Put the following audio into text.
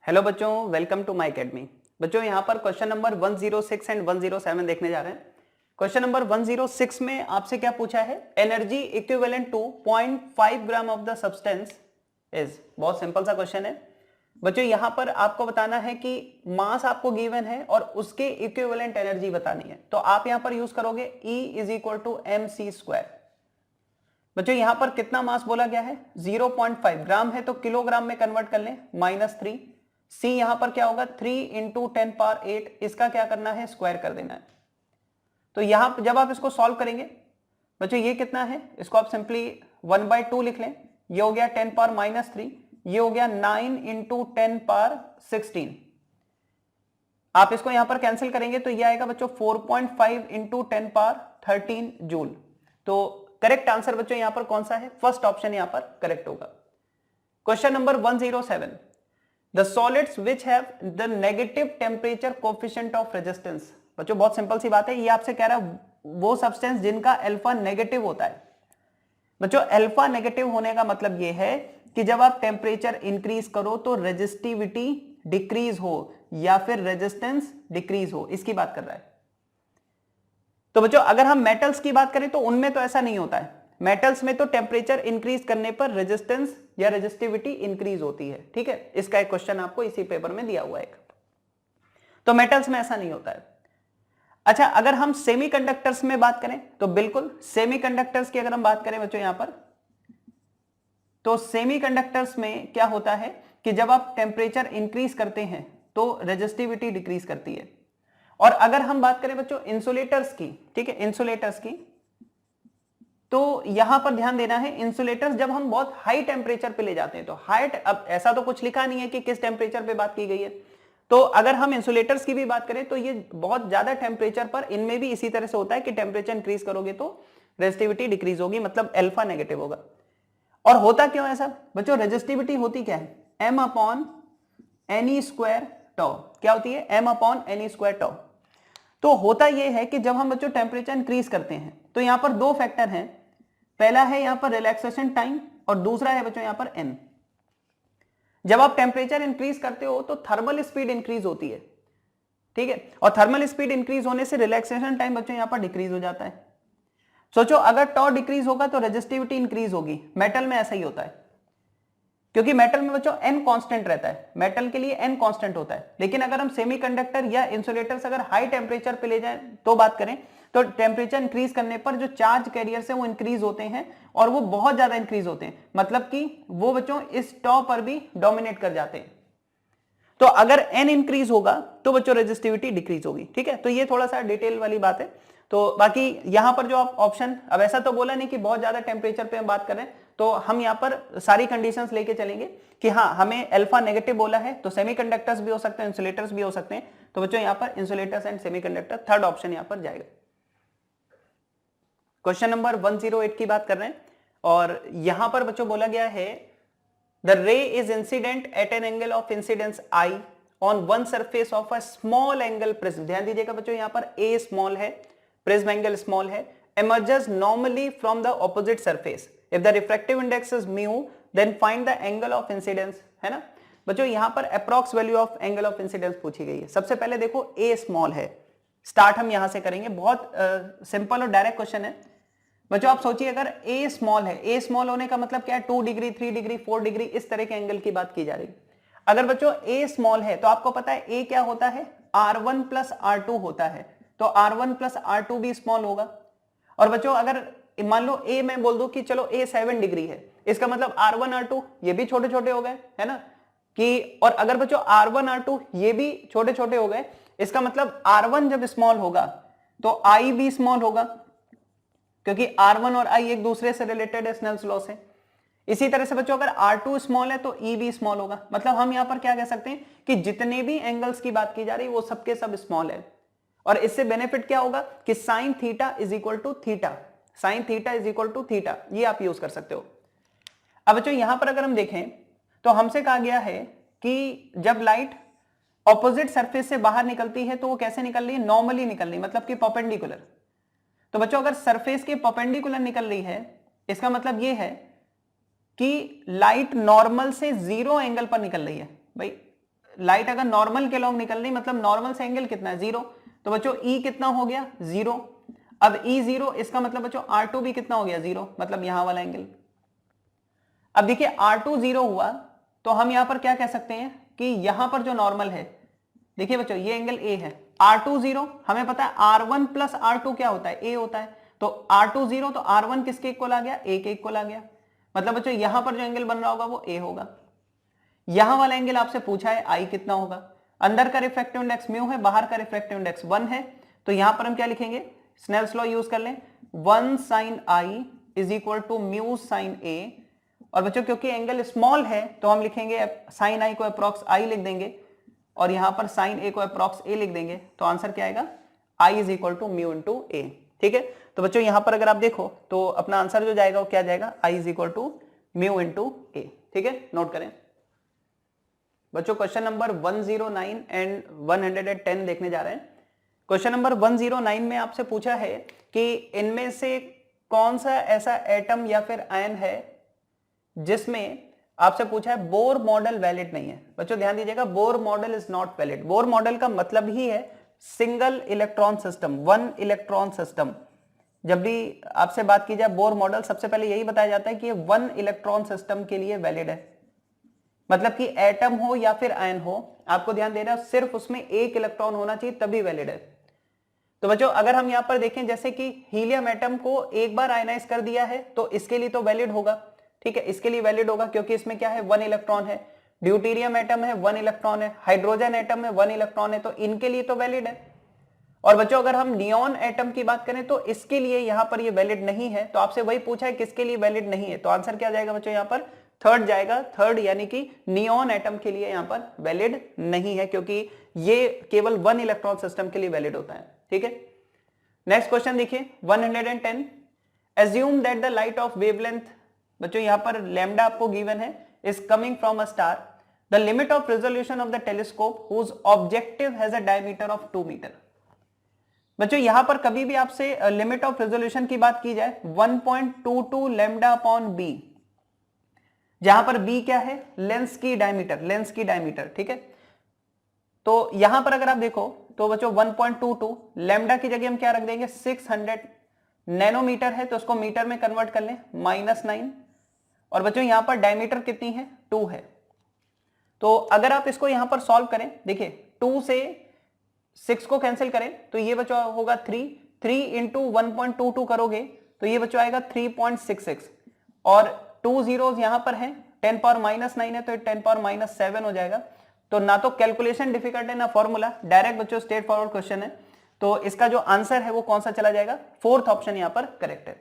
Hello बच्चों, welcome to my academy. बच्चों यहाँ पर क्वेश्चन नंबर 106 एंड 107 देखने जा रहे हैं। क्वेश्चन नंबर 106 में आपसे क्या पूछा है, energy equivalent to 0.5 gram of the substance is. बहुत सिंपल सा क्वेश्चन है बच्चों। यहाँ पर आपको बताना है कि मास आपको गिवन है और उसके इक्विवेलेंट एनर्जी बतानी है, तो आप यहाँ पर यूज करोगे E is equal to mc²। बच्चों यहाँ पर कितना मास बोला गया है, 0.5 ग्राम है तो किलोग्राम में कन्वर्ट कर लें, -3। सी यहां पर क्या होगा, 3 इंटू 10⁸, इसका क्या करना है, स्क्वायर कर देना है। तो यहां जब आप इसको सॉल्व करेंगे बच्चों, ये कितना है, इसको आप सिंपली 1/2 लिख लें। ये हो गया 10⁻−3, ये हो गया 9 इंटू 10⁻16। आप इसको यहां पर कैंसिल करेंगे तो ये आएगा बच्चों 4.5 इंटू 10⁻13 जूल। तो करेक्ट आंसर बच्चों यहां पर कौन सा है, फर्स्ट ऑप्शन यहां पर करेक्ट होगा। Question number 107, The solids which have the negative temperature coefficient of resistance। बच्चों बहुत सिंपल सी बात है, ये आपसे कह रहा है वो सब्सटेंस जिनका अल्फा नेगेटिव होता है। बच्चों अल्फा नेगेटिव होने का मतलब ये है कि जब आप टेम्परेचर इंक्रीज करो तो रेजिस्टिविटी डिक्रीज हो या फिर रेजिस्टेंस डिक्रीज हो, इसकी बात कर रहा है। तो बच्चों अगर हम मेटल्स की बात करें तो उनमें तो ऐसा नहीं होता है। मेटल्स में तो टेम्परेचर इंक्रीज करने पर रेजिस्टेंस या रेजिस्टिविटी इंक्रीज होती है, ठीक है। इसका एक क्वेश्चन आपको इसी पेपर में दिया हुआ है। तो मेटल्स में ऐसा नहीं होता है। अच्छा, अगर हम सेमीकंडक्टर्स में बात करें तो बिल्कुल सेमीकंडक्टर्स की अगर हम बात करें बच्चों यहां पर, तो सेमीकंडक्टर्स में क्या होता है कि जब आप टेम्परेचर इंक्रीज करते हैं तो रेजिस्टिविटी डिक्रीज करती है। और अगर हम बात करें बच्चों इंसुलेटर्स की, ठीक है, इंसुलेटर्स की, तो यहां पर ध्यान देना है, इंसुलेटर्स जब हम बहुत हाई टेम्परेचर पे ले जाते हैं तो हाइट, अब ऐसा तो कुछ लिखा नहीं है कि किस टेम्परेचर पे बात की गई है। तो अगर हम इंसुलेटर्स की भी बात करें तो ये बहुत ज्यादा टेम्परेचर पर, इनमें भी इसी तरह से होता है कि टेम्परेचर इंक्रीज करोगे तो रेजिस्टिविटी डिक्रीज होगी, मतलब अल्फा नेगेटिव होगा। और होता क्यों ऐसा बच्चों, रेजिस्टिविटी होती क्या है, m/ne² tau। क्या होती है, m/ne² tau। तो होता यह है कि जब हम बच्चों टेम्परेचर इंक्रीज करते हैं तो यहां पर दो फैक्टर हैं, पहला है यहां पर रिलैक्सेशन टाइम और दूसरा है बच्चों यहां पर एन। जब आप टेम्परेचर इंक्रीज करते हो तो थर्मल स्पीड इंक्रीज होती है, ठीक है, और थर्मल स्पीड इंक्रीज होने से रिलैक्सेशन टाइम बच्चों यहां पर डिक्रीज हो जाता है। सोचो अगर टॉ डिक्रीज होगा तो रेजिस्टिविटी इंक्रीज होगी, मेटल में ऐसा ही होता है, क्योंकि मेटल में बच्चों एन कांस्टेंट रहता है, मेटल के लिए एन कांस्टेंट होता है। लेकिन अगर हम सेमीकंडक्टर या इंसुलेटर्स अगर हाई टेम्परेचर पे ले जाएं तो बात करें तो टेम्परेचर इंक्रीज करने पर जो चार्ज कैरियर्स हैं वो इंक्रीज होते हैं और वो बहुत ज्यादा इंक्रीज होते हैं, मतलब कि वो बच्चों इस टॉ पर भी डोमिनेट कर जाते हैं। तो अगर एन इंक्रीज होगा तो बच्चों रेजिस्टिविटी डिक्रीज होगी, ठीक है। तो ये थोड़ा सा डिटेल वाली बात है। तो बाकी यहां पर जो आप ऑप्शन, अब ऐसा तो बोला नहीं कि बहुत ज्यादा टेम्परेचर पे हम बात करें, तो हम यहां पर सारी कंडीशंस लेके चलेंगे कि हाँ हमें अल्फा नेगेटिव बोला है तो सेमीकंडक्टर्स भी हो सकते हैं, इंसुलेटर्स भी हो सकते हैं। तो बच्चों यहां पर insulators and semiconductor third option यहां पर जाएगा। क्वेश्चन नंबर 108 की बात कर रहे हैं और यहां पर बच्चों बोला गया है द रे is incident at an angle of incidence I on one surface of a small angle prism. ध्यान दीजिएगा बच्चों यहां पर ए स्मॉल है, प्रिज्म एंगल स्मॉल है, emerges normally from the opposite surface if the refractive index is mu then find the angle of incidence, है ना बच्चों। यहां पर approx value of angle of incidence पूछी गई है। सबसे पहले देखो ए स्मॉल है, स्टार्ट हम यहां से करेंगे, बहुत सिंपल और डायरेक्ट क्वेश्चन है बच्चों। आप सोचिए अगर ए स्मॉल है, ए स्मॉल होने का मतलब क्या है, 2 डिग्री 3 डिग्री 4 डिग्री इस तरह के एंगल की बात की जा रही है। अगर बच्चों ए स्मॉल है तो आपको पता है ए क्या होता है, R1 + R2 होता है, तो R1 + R2 भी स्मॉल होगा। और बच्चों अगर मान लो ए मैं बोल दूं कि चलो ए 7 डिग्री है, इसका मतलब R1 R2 ये भी छोटे छोटे हो गए, है ना कि, और अगर बच्चों R1 R2 ये भी छोटे छोटे हो गए, इसका मतलब R1 जब स्मॉल होगा तो I भी स्मॉल होगा, क्योंकि R1 और I एक दूसरे से रिलेटेड है, स्नेल्स लॉ से। इसी तरह से बच्चों अगर R2 स्मॉल है तो E भी स्मॉल होगा। मतलब हम यहां पर क्या कह सकते हैं कि जितने भी एंगल्स की बात की जा रही है वो सबके सब स्मॉल है। और इससे बेनिफिट क्या होगा कि sine theta is equal to theta, sine theta is equal to theta, ये आप यूज कर सकते हो। अब बच्चों यहां पर अगर हम देखें तो हमसे कहा गया है कि जब लाइट ऑपोजिट सरफेस से बाहर निकलती है तो वो कैसे निकल रही है, नॉर्मली निकल रही है, मतलब कि परपेंडिकुलर। तो बच्चों अगर सरफेस के परपेंडिकुलर निकल रही है इसका मतलब ये है कि लाइट नॉर्मल से 0 एंगल पर निकल रही है। भाई लाइट अगर नॉर्मल के लॉन्ग निकल रही, मतलब नॉर्मल से एंगल कितना है 0, तो बच्चों E कितना हो गया 0। अब E 0, इसका मतलब बच्चों R2 भी कितना हो गया 0, मतलब यहां वाला एंगल। अब देखिए R2 0 हुआ तो हम यहां पर क्या कह सकते हैं कि यहां पर जो नॉर्मल है, देखिए बच्चों ये एंगल A है, R2 0, हमें पता है R1 प्लस R2 क्या होता है, A होता है, तो R2 0 तो R1 किसके इक्वल आ गया, A के इक्वल आ गया, मतलब बच्चों यहां पर जो एंगल बन रहा होगा वो A होगा। यहां वाला एंगल आपसे पूछा है I कितना होगा, अंदर का रिफ्रैक्टिव इंडेक्स म्यू है, बाहर का रिफ्रैक्टिव इंडेक्स 1 है, तो यहां पर हम क्या लिखेंगे, स्नेल्स लॉ यूज कर लें, 1 sin I is equal to mu sine A। और बच्चों क्योंकि एंगल स्मॉल है तो हम लिखेंगे साइन I को अप्रॉक्स I लिख देंगे, और यहां पर साइन A को अप्रॉक्स A लिख देंगे, तो आंसर क्या आएगा, I is equal to mu into A। ठीक है, तो बच्चों यहां पर अगर आप देखो तो अपना आंसर जो जाएगा वो क्या जाएगा, I is equal to mu into A। ठीक है, नोट करें बच्चों। क्वेश्चन नंबर 109 एंड 110 देखने जा रहे हैं। क्वेश्चन नंबर 109 में आपसे पूछा है कि इनमें से कौन सा ऐसा एटम या फिर आयन है जिसमें आपसे पूछा है बोर मॉडल वैलिड नहीं है। बच्चों ध्यान दीजिएगा, Bohr model is not valid. Bohr model का मतलब ही है single electron system, one electron system. जब भी आपसे बात की जाए बोर मॉडल, सबसे पहले यही बताया जाता है कि ये वन इलेक्ट्रॉन सिस्टम के लिए वैलिड है, मतलब कि एटम हो या फिर आयन हो, आपको ध्यान देना सिर्फ उसमें एक इलेक्ट्रॉन होना चाहिए तभी वैलिड है। तो बच्चों अगर हम यहां पर देखें जैसे कि हीलियम एटम को एक बार आयनाइज कर दिया है तो इसके लिए तो वैलिड होगा, ठीक है, इसके लिए वैलिड होगा क्योंकि इसमें क्या है, वन इलेक्ट्रॉन है। ड्यूटेरियम एटम है, वन इलेक्ट्रॉन है। हाइड्रोजन एटम है, वन इलेक्ट्रॉन है, तो इनके लिए तो वैलिड है। और बच्चों अगर हम नियॉन एटम की बात करें तो इसके लिए यहां पर ये वैलिड नहीं है, तो आपसे वही पूछा है किसके लिए वैलिड नहीं है, तो आंसर क्या जाएगा बच्चों, यहां पर थर्ड जाएगा। थर्ड यानी कि नियॉन एटम के लिए यहां पर वैलिड नहीं है, क्योंकि ये केवल वन इलेक्ट्रॉन सिस्टम के लिए वैलिड होता है। ठीक है, नेक्स्ट क्वेश्चन देखिए 110। Assume that the light of wavelength, बच्चों यहां पर लैम्डा आपको गिवन है, is coming from a star. The limit of resolution of the telescope whose objective has a diameter of 2 metre. बच्चों यहां पर कभी भी आपसे लिमिट ऑफ रेजोल्यूशन की बात की जाए 1.22 लैम्डा अपॉन बी, जहां पर बी क्या है, लेंस की डायमीटर, लेंस की डायमीटर। ठीक है, तो यहां पर अगर आप देखो तो बच्चों 1.22 लैम्डा की जगह हम क्या रख देंगे, 600 नैनोमीटर है तो उसको मीटर में कन्वर्ट कर लें, -9। और बच्चों यहां पर डायमीटर कितनी है, 2 है। तो अगर आप इसको यहां पर सॉल्व करें, देखिए 2 से 6 को कैंसिल करें तो ये बच्चों होगा 3 इंटू 1.22 करोगे तो ये बच्चों आएगा 3.66, और 2 जीरोस यहां पर है, 10 पावर -9 है तो 10 पावर -7 हो जाएगा। तो ना तो कैलकुलेशन डिफिकल्ट है ना फॉर्मूला, डायरेक्ट बच्चों स्ट्रेट फॉरवर्ड क्वेश्चन है। तो इसका जो आंसर है वो कौन सा चला जाएगा, फोर्थ ऑप्शन यहां पर करेक्ट है।